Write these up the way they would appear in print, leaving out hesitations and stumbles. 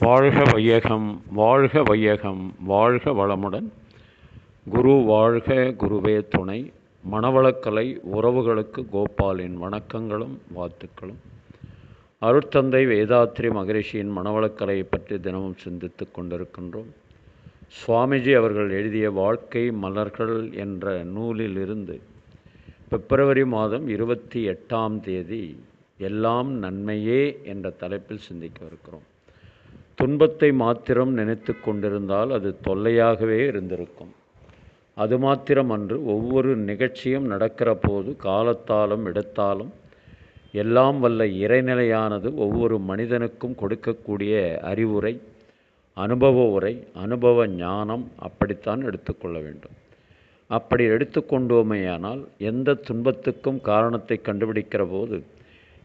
வாழ்க வையகம், வாழ்க வையகம், வாழ்க வளமுடன். குரு வாழ்க, குருவே துணை. மனவளக்கலை உறவுகளுக்கு கோபாலின் வணக்கங்களும் வாழ்த்துக்களும். அருட்தந்தை வேதாத்ரி மகரிஷியின் மனவளக்கலையை பற்றி தினமும் சிந்தித்து கொண்டிருக்கின்றோம். சுவாமிஜி அவர்கள் எழுதிய வாழ்க்கை மலர்கள் என்ற நூலில் இருந்து பிப்ரவரி மாதம் 28 எல்லாம் நன்மையே என்ற தலைப்பில் சிந்திக்கவிருக்கிறோம். துன்பத்தை மாத்திரம் நினைத்து கொண்டிருந்தால் அது தொல்லையாகவே இருந்திருக்கும். அது மாத்திரமன்று, ஒவ்வொரு நிகழ்ச்சியும் நடக்கிற போது காலத்தாலும் இடத்தாலும் எல்லாம் வல்ல இறைநிலையானது ஒவ்வொரு மனிதனுக்கும் கொடுக்கக்கூடிய அறிவுரை, அனுபவ உரை, அனுபவ ஞானம் அப்படித்தான் எடுத்துக்கொள்ள வேண்டும். அப்படி எடுத்துக்கொண்டோமேயானால் எந்த துன்பத்துக்கும் காரணத்தை கண்டுபிடிக்கிற போது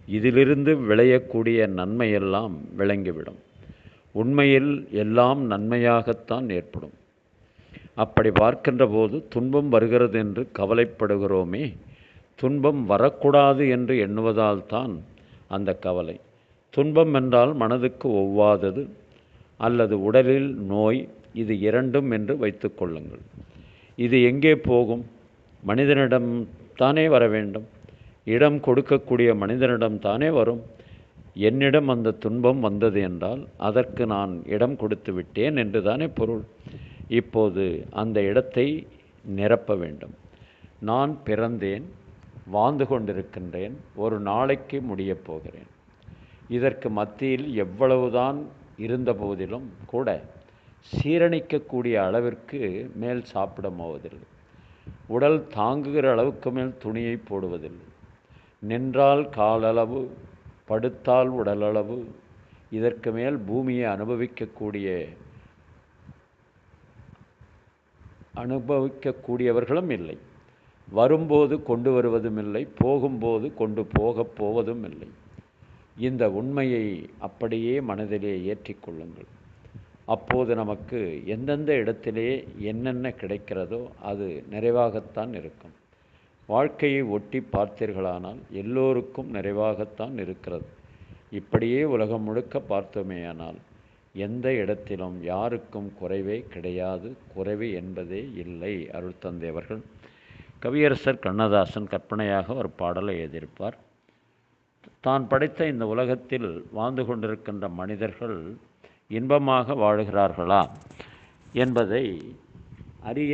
இதிலிருந்து விளையக்கூடிய நன்மையெல்லாம் விளங்கிவிடும். உண்மையில் எல்லாம் நன்மையாகத்தான் ஏற்படும். அப்படி பார்க்கின்ற போது துன்பம் வருகிறது என்று கவலைப்படுகிறோமே, துன்பம் வரக்கூடாது என்று எண்ணுவதால் தான் அந்த கவலை. துன்பம் என்றால் மனதுக்கு ஒவ்வாதது அல்லது உடலில் நோய், இது இரண்டும் என்று வைத்து கொள்ளுங்கள். இது எங்கே போகும்? மனிதனிடம் தானே வர வேண்டும். இடம் கொடுக்கக்கூடிய மனிதனிடம் தானே வரும். என்னிடம் அந்த துன்பம் வந்தது என்றால் அதற்கு நான் இடம் கொடுத்து விட்டேன் என்று தானே பொருள். இப்போது அந்த இடத்தை நிரப்ப வேண்டும். நான் பிறந்தேன், வாழ்ந்து கொண்டிருக்கின்றேன், ஒரு நாளைக்கு முடியப் போகிறேன். இதற்கு மத்தியில் எவ்வளவுதான் இருந்த போதிலும் கூட சீரணிக்கக்கூடிய அளவிற்கு மேல் சாப்பிட போவதில்லை. உடல் தாங்குகிற அளவுக்கு மேல் துணியை போடுவதில்லை. நின்றால் காலளவு, படுத்தால் உடலளவு, இதற்கு மேல் பூமியை அனுபவிக்கக்கூடியவர்களும் இல்லை. வரும்போது கொண்டு வருவதும் இல்லை, போகும்போது கொண்டு போகப் போவதும் இல்லை. இந்த உண்மையை அப்படியே மனதிலே ஏற்றிக்கொள்ளுங்கள். அப்போது நமக்கு எந்தெந்த இடத்திலே என்னென்ன கிடைக்கிறதோ அது நிறைவாகத்தான் இருக்கும். வாழ்க்கையை ஒட்டி பார்த்தீர்களானால் எல்லோருக்கும் நிறைவாகத்தான் இருக்கிறது. இப்படியே உலகம் முழுக்க பார்த்தோமேயானால் எந்த இடத்திலும் யாருக்கும் குறைவே கிடையாது, குறைவு என்பதே இல்லை. அருட்தந்தை அவர்கள் கவியரசர் கண்ணதாசன் கற்பனையாக ஒரு பாடலை எழுதியிருப்பார். தான் படைத்த இந்த உலகத்தில் வாழ்ந்து கொண்டிருக்கின்ற மனிதர்கள் இன்பமாக வாழுகிறார்களா என்பதை அறிய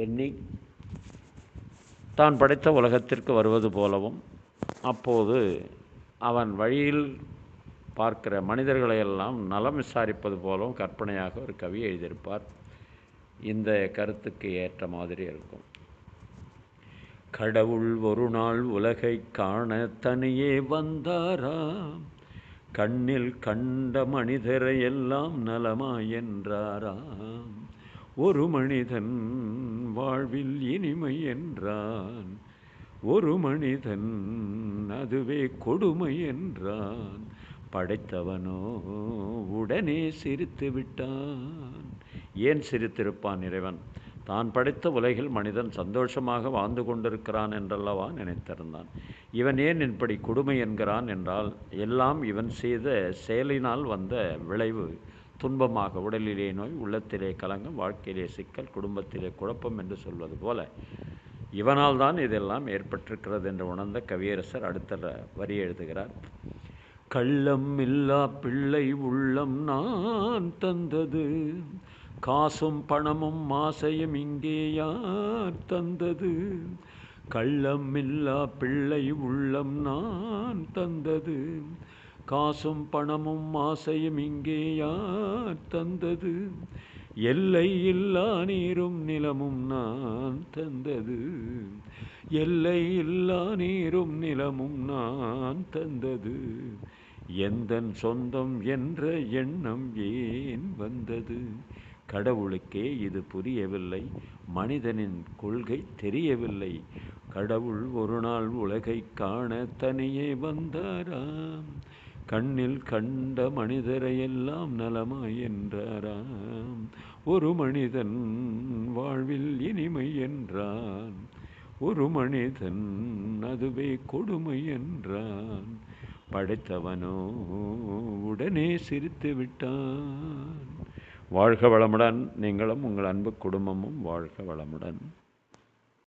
எண்ணி தான் படைத்த உலகத்திற்கு வருவது போலவும், அப்போது அவன் வழியில் பார்க்கிற மனிதர்களையெல்லாம் நலம் விசாரிப்பது போலவும் கற்பனையாக ஒரு கவி எழுதியிருப்பார். இந்த கருத்துக்கு ஏற்ற மாதிரி இருக்கும். கடவுள் ஒரு நாள் உலகை காண தனியே வந்தாராம், கண்ணில் கண்ட மனிதரை எல்லாம் நலமாய் என்றாராம். ஒரு மனிதன் வாழ்வில் இனிமை என்றான், ஒரு மனிதன் அதுவே கொடுமை என்றான். படைத்தவனோ உடனே சிரித்து விட்டான். ஏன் சிரித்திருப்பான் இறைவன்? தான் படைத்த உலகில் மனிதன் சந்தோஷமாக வாழ்ந்து கொண்டிருக்கிறான் என்றல்லவா நினைத்திருந்தான். இவன் ஏன் இப்படி கொடுமை என்கிறான் என்றால் எல்லாம் இவன் செய்த செயலினால் வந்த விளைவு துன்பமாக. உடலிலே நோய், உள்ளத்திலே கலங்கம், வாழ்க்கையிலே சிக்கல், குடும்பத்திலே குழப்பம் என்று சொல்வது போல இவனால் தான் இதெல்லாம் ஏற்பட்டிருக்கிறது என்று உணர்ந்த கவியரசர் அடுத்த வரி எழுதுகிறார். கள்ளம் இல்லா பிள்ளை உள்ளம் நான் தந்தது, காசும் பணமும் ஆசையும் இங்கே யார் தந்தது. கள்ளம் இல்லா பிள்ளை உள்ளம் நான் தந்தது, காசும் பணமும் ஆசையும் இங்கே யார் தந்தது. எல்லை இல்லா நீரும் நிலமும் நான் தந்தது, எல்லை இல்லா நீரும் நிலமும் நான் தந்தது. எந்தன் சொந்தம் என்ற எண்ணம் ஏன் வந்தது? கடவுளுக்கே இது புரியவில்லை, மனிதனின் கொள்கை தெரியவில்லை. கடவுள் ஒரு நாள் உலகை காண தனியே வந்தாராம், கண்ணில் கண்ட மனிதரையெல்லாம் நலமாய் என்றாராம். ஒரு மனிதன் வாழ்வில் இனிமை என்றான், ஒரு மனிதன் அதுவே கொடுமை என்றான். படைத்தவனோ உடனே சிரித்து விட்டான். வாழ்க வளமுடன். நீங்களும் உங்கள் அன்பு குடும்பமும் வாழ்க வளமுடன்.